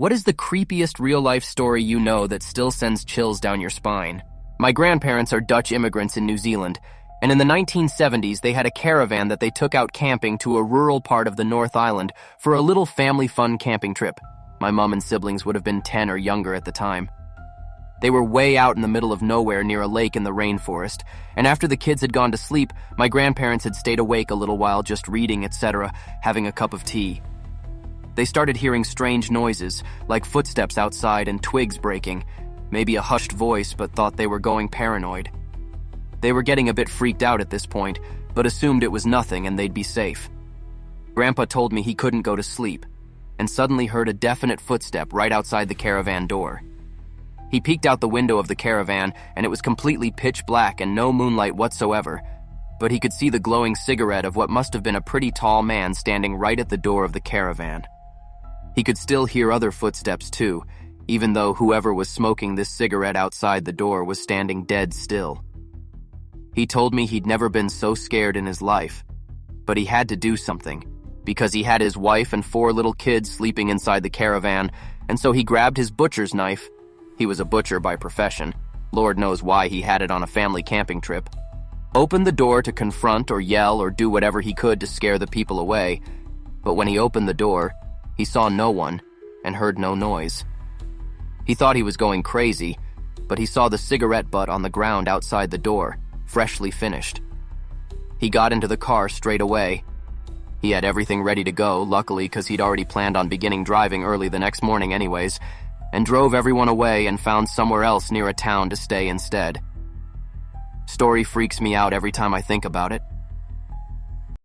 What is the creepiest real-life story you know that still sends chills down your spine? My grandparents are Dutch immigrants in New Zealand, and in the 1970s they had a caravan that they took out camping to a rural part of the North Island for a little family fun camping trip. My mom and siblings would have been 10 or younger at the time. They were way out in the middle of nowhere near a lake in the rainforest, and after the kids had gone to sleep, my grandparents had stayed awake a little while just reading, etc., having a cup of tea. They started hearing strange noises, like footsteps outside and twigs breaking, maybe a hushed voice, but thought they were going paranoid. They were getting a bit freaked out at this point, but assumed it was nothing and they'd be safe. Grandpa told me he couldn't go to sleep, and suddenly heard a definite footstep right outside the caravan door. He peeked out the window of the caravan, and it was completely pitch black and no moonlight whatsoever, but he could see the glowing cigarette of what must have been a pretty tall man standing right at the door of the caravan. He could still hear other footsteps too, even though whoever was smoking this cigarette outside the door was standing dead still. He told me he'd never been so scared in his life, but he had to do something, because he had his wife and 4 little kids sleeping inside the caravan, and so he grabbed his butcher's knife. He was a butcher by profession. Lord knows why he had it on a family camping trip. Opened the door to confront or yell or do whatever he could to scare the people away, but when he opened the door, he saw no one and heard no noise. He thought he was going crazy, but he saw the cigarette butt on the ground outside the door, freshly finished. He got into the car straight away. He had everything ready to go, luckily, because he'd already planned on beginning driving early the next morning anyways, and drove everyone away and found somewhere else near a town to stay instead. Story freaks me out every time I think about it.